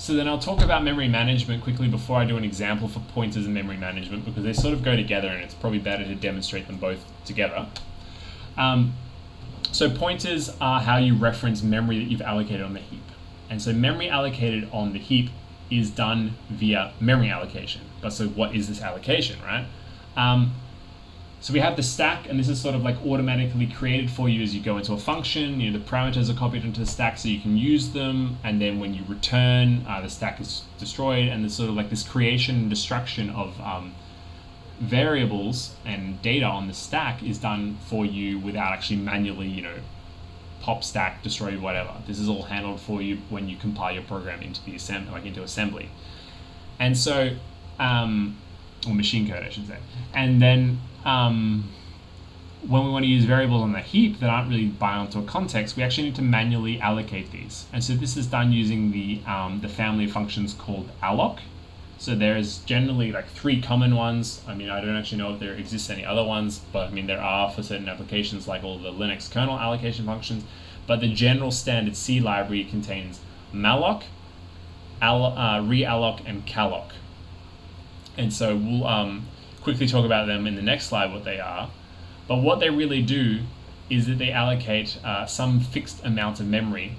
So then I'll talk about memory management quickly before I do an example for pointers and memory management, because they sort of go together and it's probably better to demonstrate them both together. So pointers are how you reference memory that you've allocated on the heap. And so memory allocated on the heap is done via memory allocation. But so what is this allocation, right? So we have the stack, and this is sort of like automatically created for you as you go into a function. The parameters are copied into the stack so you can use them, and then when you return, the stack is destroyed, and there's sort of like this creation and destruction of variables and data on the stack is done for you without actually manually, pop stack, destroy, whatever. This is all handled for you when you compile your program into the into assembly. And so, or machine code, I should say. And then when we want to use variables on the heap that aren't really bound to a context, we actually need to manually allocate these. And so this is done using the family of functions called alloc. So there's generally like 3 common ones. I don't actually know if there exists any other ones, but there are for certain applications like all the Linux kernel allocation functions. But the general standard C library contains malloc, realloc, and calloc. And so we'll quickly talk about them in the next slide, what they are. But what they really do is that they allocate some fixed amount of memory,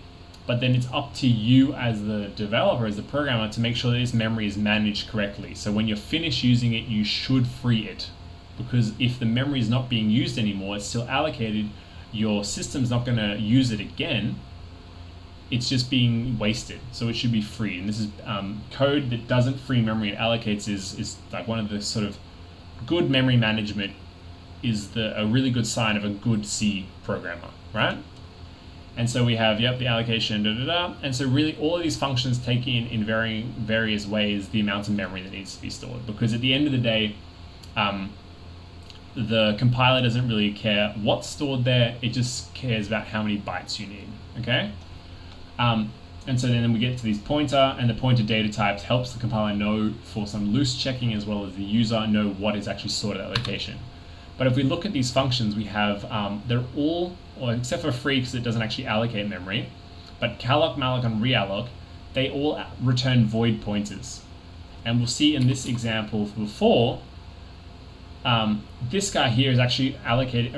but then it's up to you as the developer, as the programmer, to make sure that this memory is managed correctly. So when you're finished using it, you should free it, because if the memory is not being used anymore, it's still allocated, your system's not going to use it again, it's just being wasted. So it should be free. And this is code that doesn't free memory and allocates is like one of the sort of good memory management is a really good sign of a good C programmer, right? And so we have, the allocation, and so really all of these functions take in various ways the amount of memory that needs to be stored, because at the end of the day, the compiler doesn't really care what's stored there, it just cares about how many bytes you need, okay? And so then we get to these pointer, and the pointer data types helps the compiler know for some loose checking as well as the user know what is actually stored at that location. But if we look at these functions, we have, they're all, or except for free because it doesn't actually allocate memory, but calloc, malloc, and realloc, they all return void pointers. And we'll see in this example before, this guy here is actually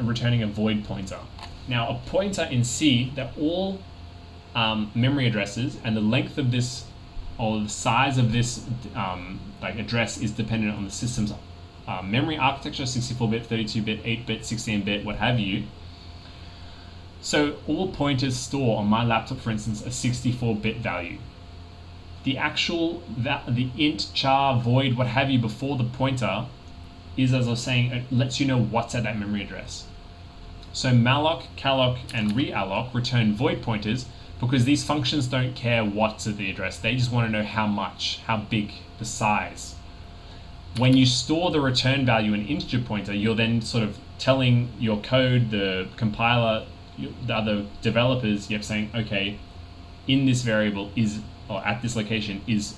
returning a void pointer. Now a pointer in C, they're all memory addresses, and the length of this, or the size of this address is dependent on the system's memory architecture, 64-bit, 32-bit, 8-bit, 16-bit, what have you. So all pointers store on my laptop, for instance, a 64-bit value. The actual, the int, char, void, what have you before the pointer is, as I was saying, it lets you know what's at that memory address. So malloc, calloc, and realloc return void pointers because these functions don't care what's at the address. They just want to know how much, how big, the size. When you store the return value in integer pointer, you're then sort of telling your code, the compiler, the other developers, you're saying, okay, in this variable is, or at this location is,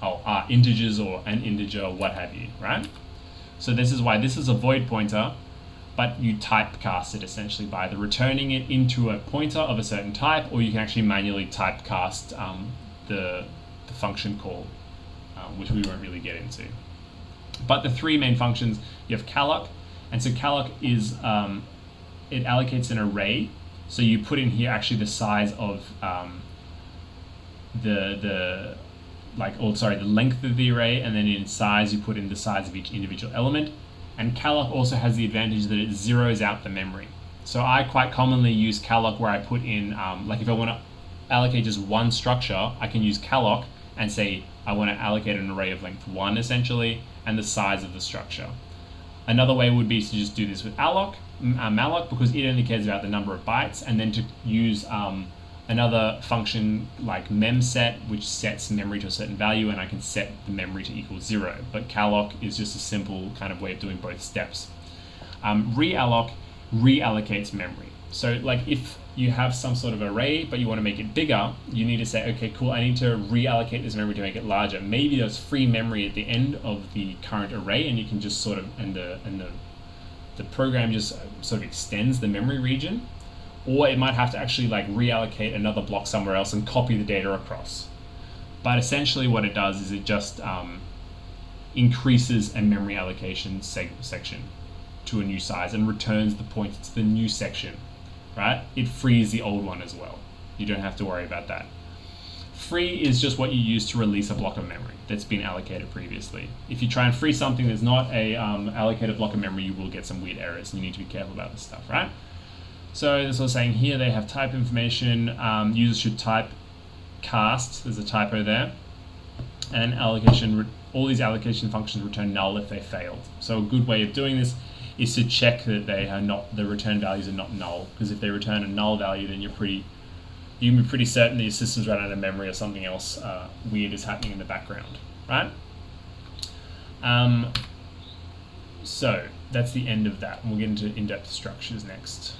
are integers or an integer or what have you, right? So this is why this is a void pointer, but you typecast it essentially by either returning it into a pointer of a certain type, or you can actually manually typecast the function call, which we won't really get into. But the 3 main functions, you have calloc, and so calloc is, it allocates an array. So you put in here actually the size of the length of the array, and then in size you put in the size of each individual element. And calloc also has the advantage that it zeroes out the memory. So I quite commonly use calloc where I put in, like if I want to allocate just one structure, I can use calloc and say I want to allocate an array of length 1 essentially, and the size of the structure. Another way would be to just do this with malloc, because it only cares about the number of bytes, and then to use another function like memset, which sets memory to a certain value, and I can set the memory to equal 0. But calloc is just a simple kind of way of doing both steps. Realloc reallocates memory. So like if you have some sort of array, but you want to make it bigger, you need to say, okay, cool, I need to reallocate this memory to make it larger. Maybe there's free memory at the end of the current array, and you can just sort of, and the program just sort of extends the memory region. Or it might have to actually like reallocate another block somewhere else and copy the data across. But essentially what it does is it just increases a memory allocation section to a new size and returns the pointer to the new section, right? It frees the old one as well. You don't have to worry about that. Free is just what you use to release a block of memory that's been allocated previously. If you try and free something that's not a allocated block of memory, you will get some weird errors, and you need to be careful about this stuff, right? So this was saying here they have type information. Users should type cast. There's a typo there, and allocation. All these allocation functions return null if they failed. So a good way of doing this is to check that they are not, the return values are not null, because if they return a null value, then you can be pretty certain that your system's run out of memory or something else weird is happening in the background, right? So that's the end of that. And we'll get into in-depth structures next.